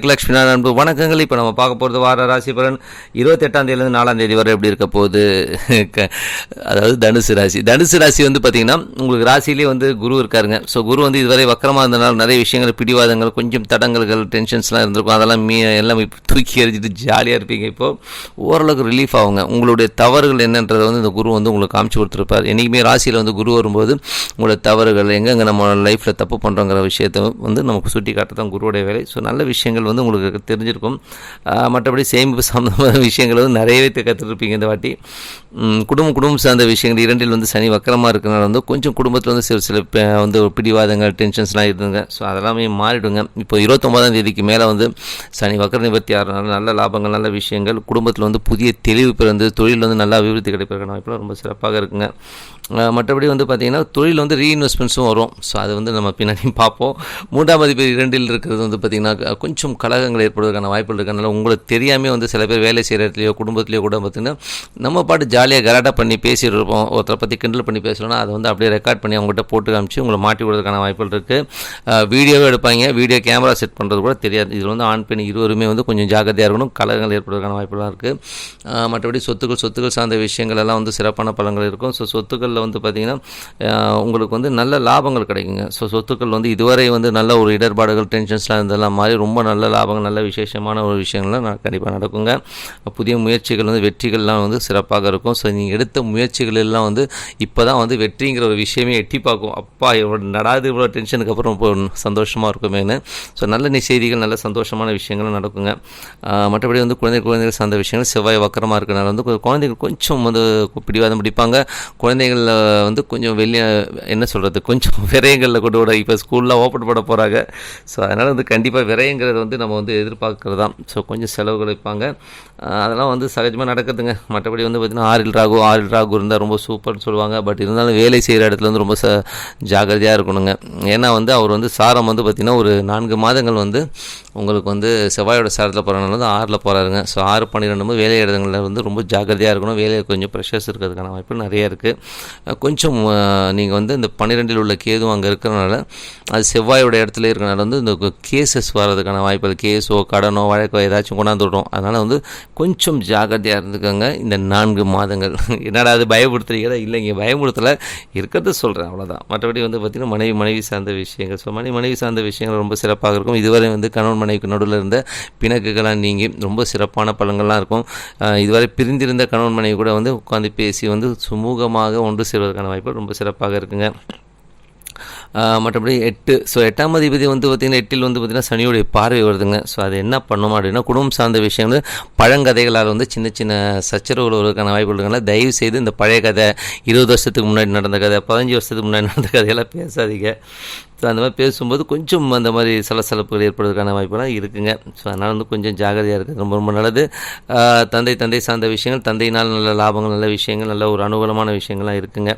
லட்சுமி அன்பு வணக்கங்கள். இப்போ நம்ம பார்க்க போகிறது வார ராசி பலன் 28ஆம் தேதியிலேருந்து 4ஆம் தேதி வரை எப்படி இருக்க போகுது. அதாவது தனுசு ராசி வந்து பார்த்திங்கன்னா உங்களுக்கு ராசியிலே வந்து குரு இருக்காருங்க. ஸோ குரு வந்து இதுவரை வக்கரமாக இருந்தனால நிறைய விஷயங்கள் பிடிவாதங்கள் கொஞ்சம் தடங்கல்கள் டென்ஷன்ஸ்லாம் இருந்திருக்கும். அதெல்லாம் எல்லாம் தூக்கி எறிஞ்சிட்டு ஜாலியாக இருப்பீங்க. இப்போது ஓரளவுக்கு ரிலீஃப் ஆகுங்க. உங்களுடைய தவறுகள் என்னன்றதை வந்து இந்த குரு வந்து உங்களுக்கு காமிச்சு கொடுத்துருப்பார். என்றைக்குமே ராசியில் வந்து குரு வரும்போது உங்களோட தவறுகள் எங்கெங்கே நம்ம லைஃப்பில் தப்பு பண்ணுறோங்கிற விஷயத்தை வந்து நமக்கு சுட்டி காட்ட தான் குருவுடைய வேலை. ஸோ நல்ல விஷயங்கள் வந்து உங்களுக்கு தெரிஞ்சிருக்கும். மற்றபடி சேமிப்பு சம்பந்தமான விஷயங்கள் வந்து நிறையவே கற்றுருப்பீங்க இந்த வாட்டி. குடும்பம் சார்ந்த விஷயங்கள் இரண்டில் வந்து சனி வக்கரமாக இருக்கிறனால வந்து கொஞ்சம் குடும்பத்தில் வந்து சில வந்து பிடிவாதங்கள் டென்ஷன்ஸ்லாம் இருந்துங்க. ஸோ அதெல்லாமே மாறிடுங்க. இப்போ 29ஆம் தேதிக்கு மேலே வந்து சனி வக்கர நிவர்த்தி ஆகிறதுனால நல்ல லாபங்கள் நல்ல விஷயங்கள் குடும்பத்தில் வந்து புதிய தெளிவு பிறந்து தொழில் வந்து நல்லா அபிவிருத்தி கிடைப்பதற்கான வாய்ப்புலாம் ரொம்ப சிறப்பாக இருக்குங்க. மற்றபடி வந்து பார்த்திங்கன்னா தொழில் வந்து ரீஇன்வெஸ்ட்மெண்ட்ஸும் வரும். ஸோ அது வந்து நம்ம பின்னாடி பார்ப்போம். 3ஆம் அதிபதி 2இல் இருக்கிறது வந்து பார்த்திங்கன்னா கொஞ்சம் கலகங்கள் ஏற்படுவதற்கான வாய்ப்புகள் இருக்கிறதுனால உங்களுக்கு தெரியாமல் வந்து சில பேர் வேலை செய்கிற இடத்துலையோ குடும்பத்துலையோ கூட பார்த்திங்கன்னா நம்ம பாட்டு ஜாலியாக கராட்டா பண்ணி பேசிட்டு இருப்போம். ஒருத்தரை பற்றி கிண்டல் பண்ணி பேசணும்னா அதை வந்து அப்படியே ரெக்கார்ட் பண்ணி அவங்ககிட்ட போட்டு காமிச்சு உங்களை மாட்டி விடுறதுக்கான வாய்ப்புகள் இருக்குது. வீடியோவே எடுப்பாங்க. வீடியோ கேமரா செட் பண்ணுறது கூட தெரியாது. இதில் வந்து ஆண் பெண் இருவருமே வந்து கொஞ்சம் ஜாக்கிரதையாக இருக்கணும். கலகங்கள் ஏற்படுவதற்கான வாய்ப்புலாம் இருக்குது. மற்றபடி சொத்துக்கள் சார்ந்த விஷயங்கள் எல்லாம் வந்து சிறப்பான பலன்கள் இருக்கும். ஸோ சொத்துக்களில் வந்து பார்த்திங்கன்னா உங்களுக்கு வந்து நல்ல லாபங்கள் கிடைக்குங்க. ஸோ சொத்துக்கள் வந்து இதுவரை வந்து நல்ல ஒரு இடர்பாடுகள் டென்ஷன்ஸ்லாம் இருந்தெல்லாம் மாதிரி ரொம்ப நல்ல லாபங்கள் நல்ல விசேஷமான ஒரு விஷயங்கள்லாம் கண்டிப்பாக நடக்குங்க. புதிய முயற்சிகள் வந்து வெற்றிகள்லாம் வந்து சிறப்பாக இருக்கும். ஸோ நீங்கள் எடுத்த முயற்சிகள் எல்லாம் வந்து இப்போ தான் வந்து வெற்றிங்கிற ஒரு விஷயமே எட்டி பார்க்கும். அப்பா இவ்வளோ டென்ஷனுக்கு அப்புறம் ரொம்ப சந்தோஷமாக இருக்குமேனு. ஸோ நல்ல செய்திகள் நல்ல சந்தோஷமான விஷயங்களும் நடக்குங்க. மற்றபடி வந்து குழந்தைகள் சார்ந்த விஷயங்கள் செவ்வாய் வக்கரமாக இருக்கிறனால வந்து குழந்தைகள் கொஞ்சம் வந்து பிடிவாதம் பிடிப்பாங்க. குழந்தைகள் வந்து கொஞ்சம் வெளியே என்ன சொல்கிறது கொஞ்சம் விரயங்களில் கொண்டு விட இப்போ ஸ்கூல்லாம் ஓப்பன் பண்ண போகிறாங்க. ஸோ அதனால் வந்து கண்டிப்பாக விரயங்கிறது வந்து நம்ம வந்து எதிர்பார்க்குறது தான். ஸோ கொஞ்சம் செலவுகள் வைப்பாங்க. அதெல்லாம் வந்து சகஜமாக நடக்குதுங்க. மற்றபடி வந்து பார்த்திங்கன்னா ஆறில் ராகு இருந்தால் ரொம்ப சூப்பர்னு சொல்லுவாங்க. பட் இருந்தாலும் வேலை செய்கிற இடத்துல வந்து ரொம்ப ஜாகிரதையாக இருக்கணுங்க. ஏன்னா வந்து அவர் வந்து சாரம் வந்து பார்த்திங்கன்னா ஒரு 4 மாதங்கள் வந்து உங்களுக்கு வந்து செவ்வாயோட சாரத்தில் போகிறனால வந்து 6ல் போகிறாருங்க. ஸோ 6-12 வேலை இடங்களில் வந்து ரொம்ப ஜாகிரதையாக இருக்கணும். வேலையில் கொஞ்சம் ப்ரெஷர்ஸ் இருக்கிறதுக்கான வாய்ப்பு நிறைய இருக்குது. கொஞ்சம் நீங்கள் வந்து இந்த 12இல் உள்ள கேதுவும் அங்கே இருக்கிறனால அது செவ்வாயோட இடத்துல இருக்கிறனால வந்து இந்த கேசஸ் வர்றதுக்கான வாய்ப்பு கேஸோ கடனோ வழக்கோ ஏதாச்சும் கொண்டாந்து விடும். அதனால் வந்து கொஞ்சம் ஜாகிரதையாக இருந்துக்கோங்க இந்த 4 மாதங்கள். என்னடா அது பயப்படுத்துறீங்களா? இல்லைங்க, பயப்படுத்தலை, இருக்கிறத சொல்கிறேன், அவ்வளோதான். மற்றபடி வந்து பார்த்திங்கன்னா மனைவி சார்ந்த விஷயங்கள். ஸோ மனைவி சார்ந்த விஷயங்கள் ரொம்ப சிறப்பாக இருக்கும். இதுவரை வந்து கணவன் மனைவிக்கு நடுவில் இருந்த பிணக்குகளாக நீங்கி ரொம்ப சிறப்பான பலன்கள்லாம் இருக்கும். இதுவரை பிரிந்திருந்த கணவன் மனைவி கூட வந்து உட்காந்து பேசி வந்து சுமூகமாக ஒன்று சேர்வதற்கான வாய்ப்பு ரொம்ப சிறப்பாக இருக்குங்க. மற்றபடி 8ஆம் அதிபதி வந்து பார்த்திங்கன்னா 8இல் வந்து பார்த்திங்கன்னா சனியுடைய பார்வை வருதுங்க. ஸோ அது என்ன பண்ணுமா அப்படின்னா குடும்பம் சார்ந்த விஷயங்கள் பழங்கதைகளால் வந்து சின்ன சச்சரவுகள் வருவதற்கான வாய்ப்பு இருக்குங்களா. தயவு செய்து இந்த பழைய கதை 20 வருஷத்துக்கு முன்னாடி நடந்த கதை 15 வருஷத்துக்கு முன்னாடி நடந்த கதையெல்லாம் பேசாதீங்க. ஸோ அந்த மாதிரி பேசும்போது கொஞ்சம் அந்த மாதிரி சலசலப்புகள் ஏற்படுவதற்கான வாய்ப்பெல்லாம் இருக்குங்க. ஸோ அதனால் வந்து கொஞ்சம் ஜாகிரதையாக இருக்குது. ரொம்ப நல்லது. தந்தை சார்ந்த விஷயங்கள் தந்தையினால் நல்ல லாபங்கள் நல்ல விஷயங்கள் நல்ல ஒரு அனுகூலமான விஷயங்கள்லாம் இருக்குங்க.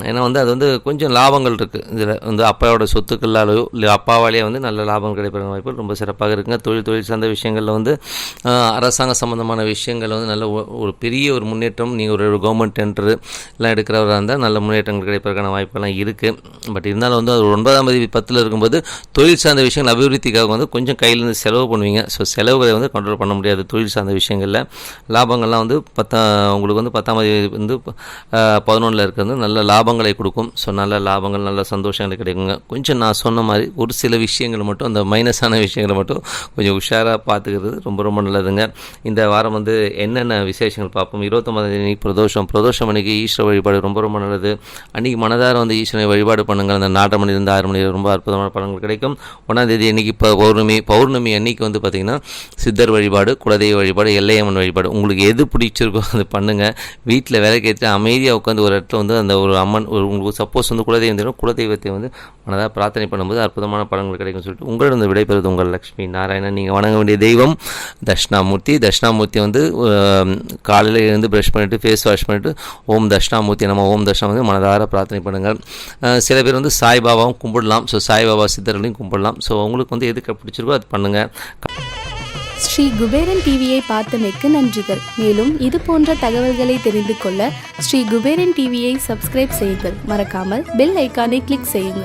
ஏன்னா வந்து அது வந்து கொஞ்சம் லாபங்கள் இருக்குது. இதில் வந்து அப்பாவோட சொத்துக்களாலோ இல்லை அப்பாவாலேயே வந்து நல்ல லாபம் கிடைப்பதற்கான வாய்ப்பு ரொம்ப சிறப்பாக இருக்குங்க. தொழில் சார்ந்த விஷயங்களில் வந்து அரசாங்க சம்மந்தமான விஷயங்கள் வந்து நல்ல ஒரு பெரிய ஒரு முன்னேற்றம். நீங்கள் ஒரு கவர்மெண்ட் டெண்டர் எல்லாம் எடுக்கிறவராக இருந்தால் நல்ல முன்னேற்றங்கள் கிடைப்பதற்கான வாய்ப்பெல்லாம் இருக்குது. பட் இருந்தாலும் வந்து அது 9ஆம் 10ல் இருக்கும்போது தொழில் சார்ந்த விஷயங்கள் அபிவிருத்திக்காக வந்து கொஞ்சம் கையிலேருந்து செலவு பண்ணுவீங்க. ஸோ செலவுகளை வந்து கண்ட்ரோல் பண்ண முடியாது. தொழில் சார்ந்த விஷயங்களில் லாபங்கள்லாம் வந்து உங்களுக்கு வந்து 10ஆம் தேதி வந்து 11ல் இருக்கிறது நல்ல லாபங்களை கொடுக்கும். ஸோ நல்ல லாபங்கள் நல்ல சந்தோஷங்கள் கிடைக்குங்க. கொஞ்சம் நான் சொன்ன மாதிரி ஒரு சில விஷயங்கள் மட்டும் அந்த மைனஸான விஷயங்களை மட்டும் கொஞ்சம் உஷாராக பார்த்துக்கிறது ரொம்ப நல்லதுங்க. இந்த வாரம் வந்து என்னென்ன விசேஷங்கள் பார்ப்போம். 29ஆம் தேதி பிரதோஷம் அன்றைக்கி ஈஸ்வர வழிபாடு ரொம்ப நல்லது. அன்றைக்கி மனதார வந்து ஈஸ்வரனை வழிபாடு பண்ணுங்கள். அந்த 4:30 மணிலேருந்து 6 மணி ரொம்ப அற்புதமான பலன்கள் கிடைக்கும். 1ஆம் தேதி அன்றைக்கி இப்போ பௌர்ணமி அன்றைக்கி வந்து பார்த்திங்கன்னா சித்தர் வழிபாடு குலதெய்வ வழிபாடு எல்லையம்மன் வழிபாடு உங்களுக்கு எது பிடிச்சிருக்கோ அது பண்ணுங்கள். வீட்டில் விளக்கேற்றி அமைதியாக உட்காந்து ஒரு இடத்துல வந்து அந்த ஒரு அம்மன் உங்களுக்கு சப்போஸ் வந்து குலதெய்வத்தை வந்து மனதாக பிரார்த்தனை பண்ணும்போது அற்புதமான பலன்கள் கிடைக்கும்னு சொல்லிட்டு உங்களிடம் விடைபெறுவது உங்கள் லட்சுமி நாராயணன். நீங்கள் வணங்க வேண்டிய தெய்வம் தட்சிணாமூர்த்தி வந்து காலையில் எழுந்து ப்ரஷ் பண்ணிவிட்டு ஃபேஸ் வாஷ் பண்ணிவிட்டு ஓம் தட்சிணாமூர்த்தி வந்து மனதார பிரார்த்தனை பண்ணுங்கள். சில பேர் வந்து சாய்பாபாவும் கும்பிடலாம். ஸோ சாய்பாபா சித்தர்களையும் கும்பிடலாம். ஸோ உங்களுக்கு வந்து எதுக்கு பிடிச்சிருக்கோ அது பண்ணுங்கள். ஸ்ரீ குபேரன் டிவியை பார்த்தமைக்கு நன்றிகள். மேலும் இது போன்ற தகவல்களை தெரிந்து கொள்ள ஸ்ரீ குபேரன் டிவியை சப்ஸ்கிரைப் செய்யுங்கள். மறக்காமல் பெல் ஐக்கானை கிளிக் செய்யுங்கள்.